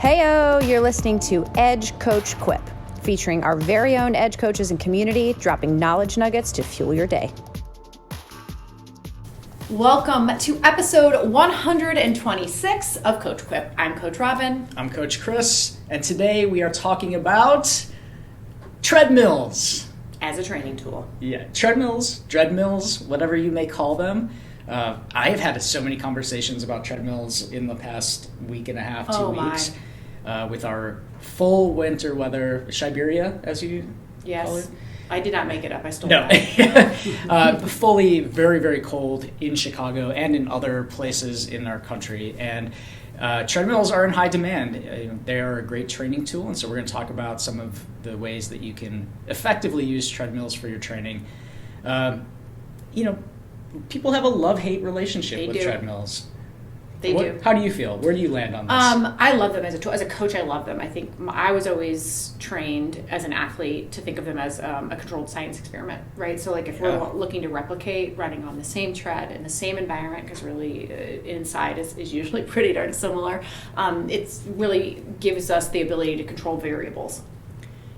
Heyo, you're listening to Edge Coach Quip, featuring our very own Edge coaches and community, dropping knowledge nuggets to fuel your day. Welcome to episode 126 of Coach Quip. I'm Coach Robyn. I'm Coach Chris, and today we are talking about treadmills. As a training tool. Yeah, treadmills, dreadmills, whatever you may call them. I have had so many conversations about treadmills in the past week and a half, 2 weeks. With our full winter weather, Siberia, as you call it. I did not make it up. I stole that. Fully very, very cold in Chicago and in other places in our country. And treadmills are in high demand. They are a great training tool. And so we're going to talk about some of the ways that you can effectively use treadmills for your training. People have a love-hate relationship with treadmills. They do. How do you feel? Where do you land on this? I love them as a tool. As a coach, I love them. I think I was always trained as an athlete to think of them as a controlled science experiment, right? So like if we're looking to replicate running on the same tread in the same environment, because really inside is usually pretty darn similar, it really gives us the ability to control variables.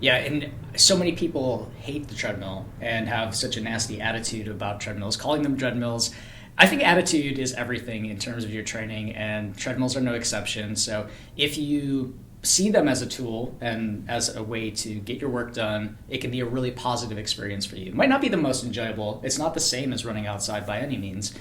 Yeah, and so many people hate the treadmill and have such a nasty attitude about treadmills, calling them dreadmills. I think attitude is everything in terms of your training, and treadmills are no exception. So if you see them as a tool and as a way to get your work done, it can be a really positive experience for you. It might not be the most enjoyable. It's not the same as running outside by any means,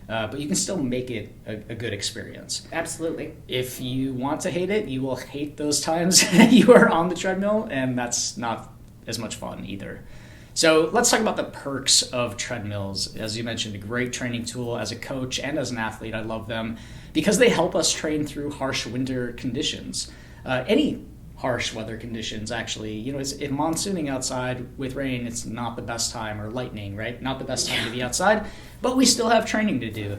but you can still make it a good experience. Absolutely. If you want to hate it, you will hate those times you are on the treadmill, and that's not as much fun either. So let's talk about the perks of treadmills. As you mentioned, a great training tool as a coach and as an athlete. I love them because they help us train through harsh winter conditions. Any harsh weather conditions, actually. It's monsooning outside with rain. It's not the best time, or lightning, right? Not the best time to be outside, but we still have training to do.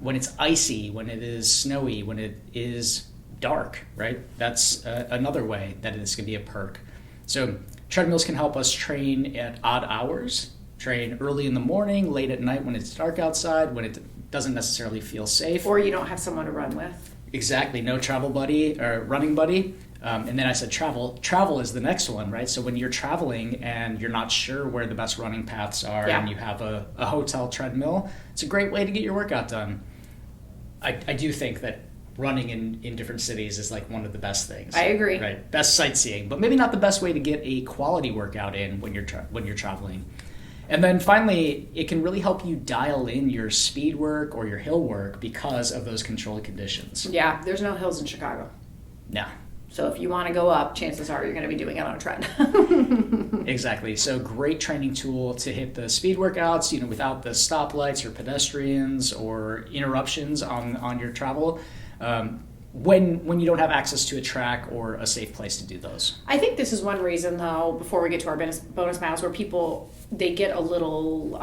When it's icy, when it is snowy, when it is dark, right? That's another way that this can be a perk. So treadmills can help us train at odd hours, train early in the morning, late at night when it's dark outside, when it doesn't necessarily feel safe. Or you don't have someone to run with. Exactly, no travel buddy or running buddy. And then I said travel. Travel is the next one, right? So when you're traveling and you're not sure where the best running paths are and you have a hotel treadmill, it's a great way to get your workout done. I do think that running in different cities is like one of the best things. I agree. Right, best sightseeing, but maybe not the best way to get a quality workout in when you're traveling. And then finally, it can really help you dial in your speed work or your hill work because of those controlled conditions. Yeah, there's no hills in Chicago. No. So if you want to go up, chances are you're going to be doing it on a tread. Exactly. So great training tool to hit the speed workouts, without the stoplights or pedestrians or interruptions on your travel. When you don't have access to a track or a safe place to do those. I think this is one reason, though, before we get to our bonus miles, where people, they get a little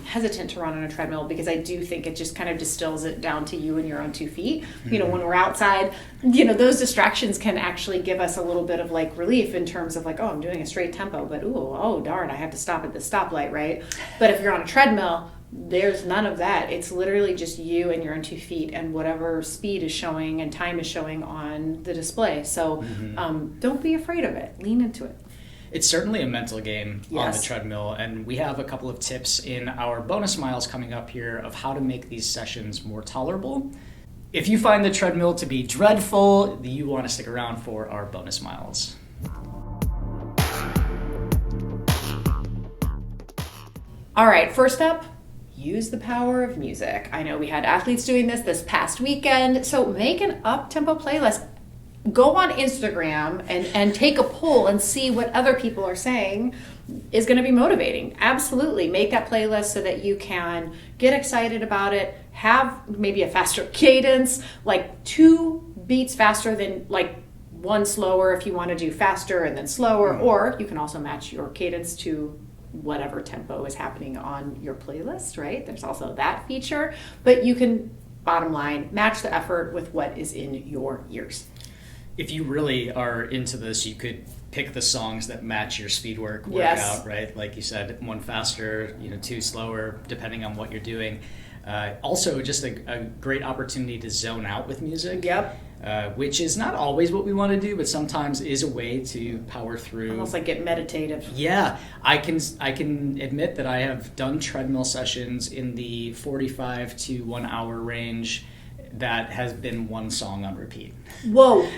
hesitant to run on a treadmill, because I do think it just kind of distills it down to you and your own 2 feet. Mm-hmm. When we're outside, those distractions can actually give us a little bit of relief in terms of I'm doing a straight tempo, but darn, I have to stop at the stoplight, right? But if you're on a treadmill, there's none of that. It's literally just you and your own 2 feet and whatever speed is showing and time is showing on the display. So don't be afraid of it. Lean into it. It's certainly a mental game on the treadmill, and we have a couple of tips in our bonus miles coming up here of how to make these sessions more tolerable. If you find the treadmill to be dreadful, you want to stick around for our bonus miles. All right, first up, use the power of music. I know we had athletes doing this past weekend, so make an up-tempo playlist. Go on Instagram and take a poll and see what other people are saying is going to be motivating. Absolutely. Make that playlist so that you can get excited about it, have maybe a faster cadence, 2 beats faster than 1 slower if you want to do faster and then slower, or you can also match your cadence to whatever tempo is happening on your playlist, right? There's also that feature, but you can, bottom line, match the effort with what is in your ears. If you really are into this, you could pick the songs that match your speed workout, right? Like you said, 1 faster, 2 slower, depending on what you're doing. Also, just a great opportunity to zone out with music. Yep. which is not always what we want to do, but sometimes is a way to power through. Almost like get meditative. Yeah, I can admit that I have done treadmill sessions in the 45 to 1 hour range that has been one song on repeat. Whoa.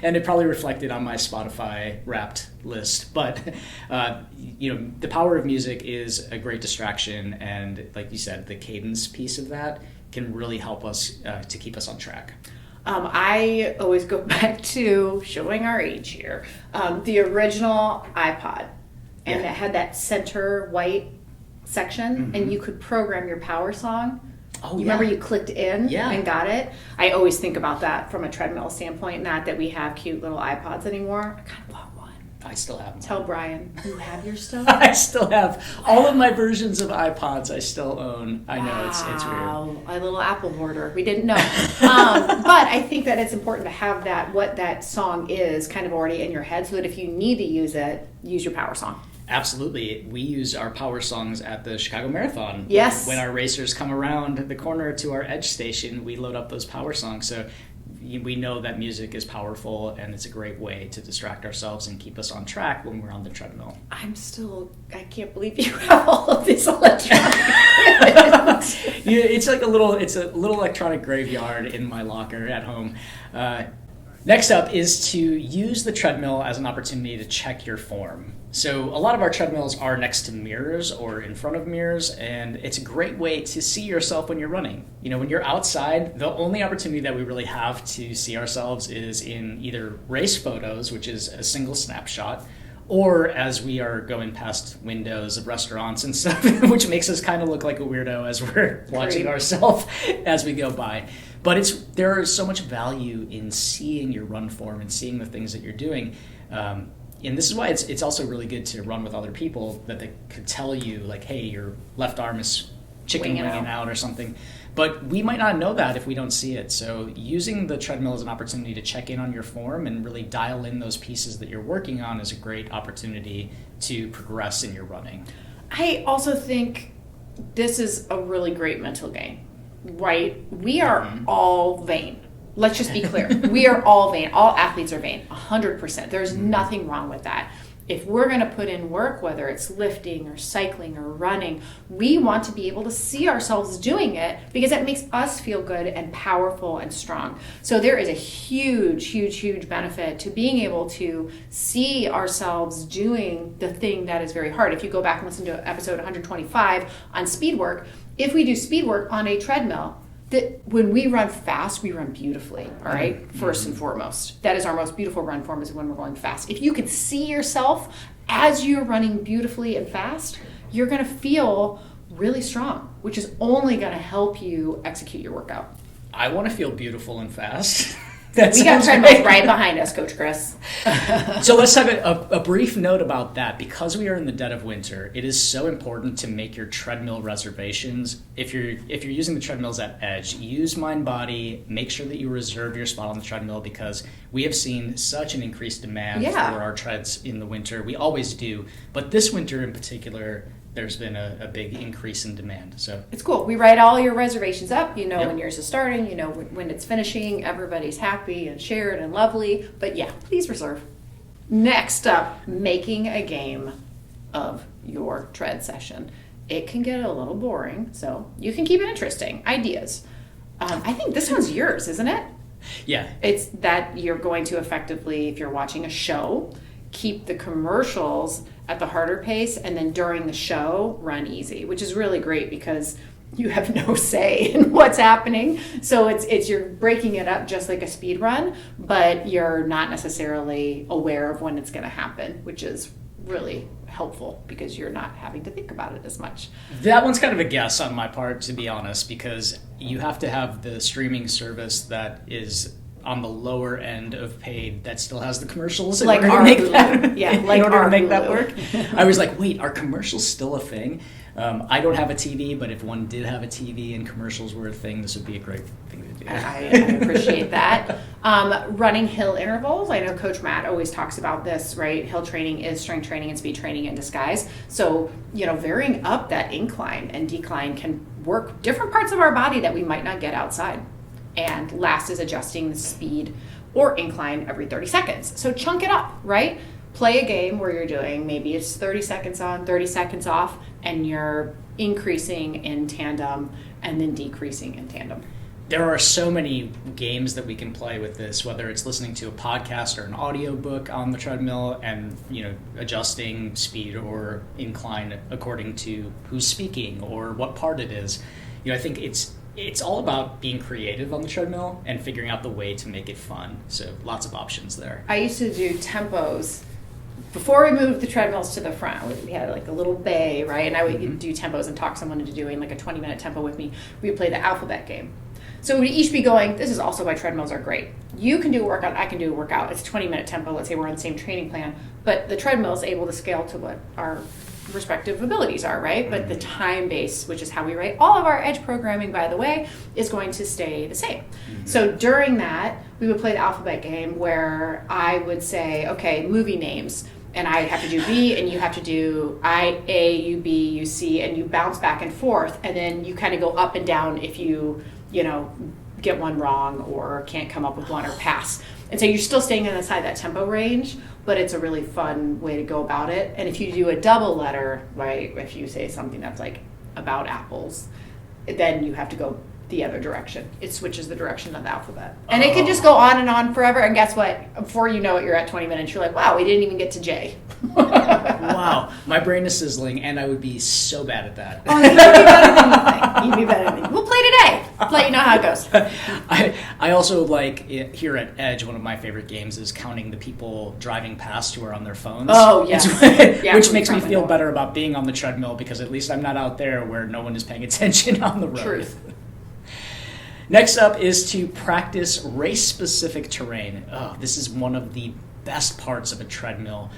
And it probably reflected on my Spotify Wrapped list. But, the power of music is a great distraction. And like you said, the cadence piece of that can really help us to keep us on track. I always go back to showing our age here. The original iPod. And it had that center white section. And you could program your power song. Oh, you remember you clicked in and got it? I always think about that from a treadmill standpoint, not that we have cute little iPods anymore. I kind of want one. I still have one. Tell Brian, you have your stuff? I still have all of my versions of iPods I still own. I know, it's weird. Wow, a little Apple hoarder. We didn't know. But I think that it's important to have that, what that song is, kind of already in your head so that if you need to use it, use your power song. Absolutely. We use our power songs at the Chicago Marathon. Yes. When our racers come around the corner to our edge station, we load up those power songs. So we know that music is powerful and it's a great way to distract ourselves and keep us on track when we're on the treadmill. I can't believe you have all of these electronic It's a little electronic graveyard in my locker at home. Next up is to use the treadmill as an opportunity to check your form. So a lot of our treadmills are next to mirrors or in front of mirrors, and it's a great way to see yourself when you're running. When you're outside, the only opportunity that we really have to see ourselves is in either race photos, which is a single snapshot, or as we are going past windows of restaurants and stuff, which makes us kind of look like a weirdo as we're watching ourselves as we go by. But there is so much value in seeing your run form and seeing the things that you're doing. And this is why it's also really good to run with other people that they could tell you, like, hey, your left arm is chicken winging out or something. But we might not know that if we don't see it. So using the treadmill as an opportunity to check in on your form and really dial in those pieces that you're working on is a great opportunity to progress in your running. I also think this is a really great mental game, right? We are all vain. Let's just be clear. We are all vain. All athletes are vain, 100%. There's nothing wrong with that. If we're going to put in work, whether it's lifting or cycling or running, we want to be able to see ourselves doing it because it makes us feel good and powerful and strong. So there is a huge, huge, huge benefit to being able to see ourselves doing the thing that is very hard. If you go back and listen to episode 125 on speed work, if we do speed work on a treadmill, that when we run fast, we run beautifully, all right? First and foremost. That is our most beautiful run form, is when we're going fast. If you can see yourself as you're running beautifully and fast, you're going to feel really strong, which is only going to help you execute your workout. I want to feel beautiful and fast. We got treadmills right behind us, Coach Chris. So let's have a brief note about that. Because we are in the dead of winter, it is so important to make your treadmill reservations. If you're using the treadmills at Edge, use MindBody. Make sure that you reserve your spot on the treadmill because we have seen such an increased demand for our treads in the winter. We always do, but this winter in particular, there's been a big increase in demand. So it's cool. We write all your reservations up. You know when yours is starting. You know when it's finishing. Everybody's happy and shared and lovely. But yeah, please reserve. Next up, making a game of your tread session. It can get a little boring, so you can keep it interesting. Ideas. I think this one's yours, isn't it? Yeah. It's that you're going to effectively, if you're watching a show, keep the commercials at the harder pace, and then during the show, run easy, which is really great because you have no say in what's happening. So it's you're breaking it up just like a speed run, but you're not necessarily aware of when it's going to happen, which is really helpful because you're not having to think about it as much. That one's kind of a guess on my part, to be honest, because you have to have the streaming service that is on the lower end of paid that still has the commercials in order to make that, that work. I was like, wait, are commercials still a thing? I don't have a TV, but if one did have a TV and commercials were a thing, this would be a great thing to do. I appreciate that. Running hill intervals. I know Coach Matt always talks about this, right? Hill training is strength training and speed training in disguise. So, varying up that incline and decline can work different parts of our body that we might not get outside. And last is adjusting the speed or incline every 30 seconds. So chunk it up, right? Play a game where you're doing, maybe it's 30 seconds on, 30 seconds off, and you're increasing in tandem and then decreasing in tandem. There are so many games that we can play with this, whether it's listening to a podcast or an audiobook on the treadmill and, adjusting speed or incline according to who's speaking or what part it is. I think it's all about being creative on the treadmill and figuring out the way to make it fun. So lots of options there. I used to do tempos. Before we moved the treadmills to the front, we had like a little bay, right? And I would do tempos and talk someone into doing like a 20-minute tempo with me. We would play the alphabet game. So we'd each be going, this is also why treadmills are great. You can do a workout, I can do a workout. It's a 20-minute tempo. Let's say we're on the same training plan. But the treadmill is able to scale to what our respective abilities are, right? But the time base, which is how we write all of our edge programming, by the way, is going to stay the same. So during that, we would play the alphabet game where I would say, okay, movie names. And I have to do B, and you have to do I, A, you B, you C, and you bounce back and forth. And then you kind of go up and down if you get one wrong or can't come up with one or pass. And so you're still staying inside that tempo range, but it's a really fun way to go about it. And if you do a double letter, right, if you say something that's like about apples, then you have to go the other direction. It switches the direction of the alphabet. And it can just go on and on forever. And guess what? Before you know it, you're at 20 minutes. You're like, wow, we didn't even get to J. Wow. My brain is sizzling, and I would be so bad at that. Oh, you'd be better than anything. You'd be better than anything. We'll play today. Let you know how it goes. I also like here at Edge, one of my favorite games is counting the people driving past who are on their phones. Oh, yes. Which makes me feel better about being on the treadmill because at least I'm not out there where no one is paying attention on the road. Truth. Next up is to practice race-specific terrain. Oh, this is one of the best parts of a treadmill.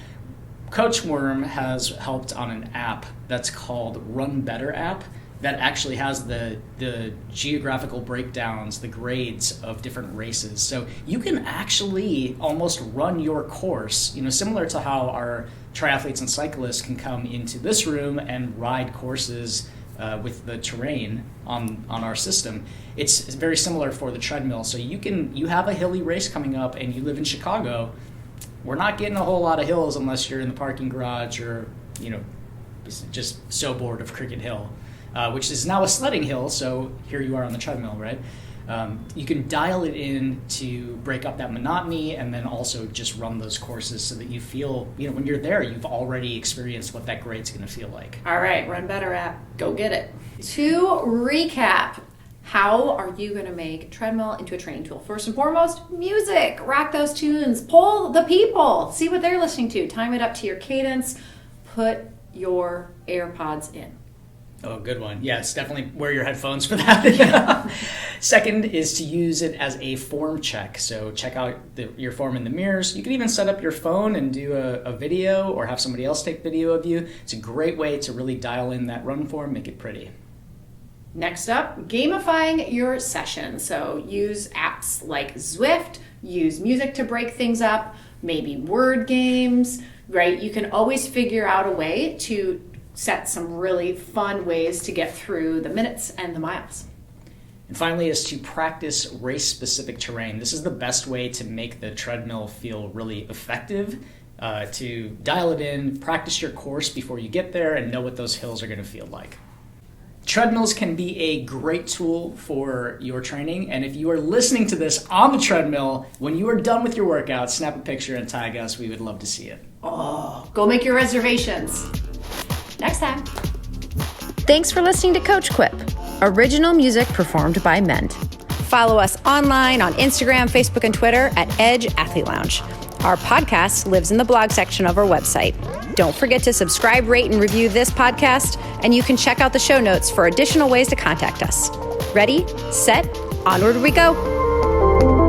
Coach Worm has helped on an app that's called Run Better app that actually has the geographical breakdowns, the grades of different races. So you can actually almost run your course, similar to how our triathletes and cyclists can come into this room and ride courses with the terrain on our system. It's very similar for the treadmill. So you have a hilly race coming up and you live in Chicago. We're not getting a whole lot of hills unless you're in the parking garage or, just so bored of Cricket Hill, which is now a sledding hill. So here you are on the treadmill, right? You can dial it in to break up that monotony and then also just run those courses so that you feel, when you're there, you've already experienced what that grade's going to feel like. All right, Run Better app. Go get it. To recap, how are you going to make treadmill into a training tool? First and foremost, music. Rock those tunes. Poll the people. See what they're listening to. Time it up to your cadence. Put your AirPods in. Oh, good one. Yes, definitely wear your headphones for that. Second is to use it as a form check. So check out your form in the mirrors. You can even set up your phone and do a video or have somebody else take video of you. It's a great way to really dial in that run form, make it pretty. Next up, gamifying your session. So use apps like Zwift, use music to break things up, maybe word games, right? You can always figure out a way to set some really fun ways to get through the minutes and the miles. And finally is to practice race-specific terrain. This is the best way to make the treadmill feel really effective, to dial it in, practice your course before you get there, and know what those hills are going to feel like. Treadmills can be a great tool for your training, and if you are listening to this on the treadmill, when you are done with your workout, snap a picture and tag us. We would love to see it. Oh, go make your reservations. Next time. Thanks for listening to Coach Quip, original music performed by Mend. Follow us online on Instagram, Facebook, and Twitter at Edge Athlete Lounge. Our podcast lives in the blog section of our website. Don't forget to subscribe, rate, and review this podcast, and you can check out the show notes for additional ways to contact us. Ready, set, onward we go.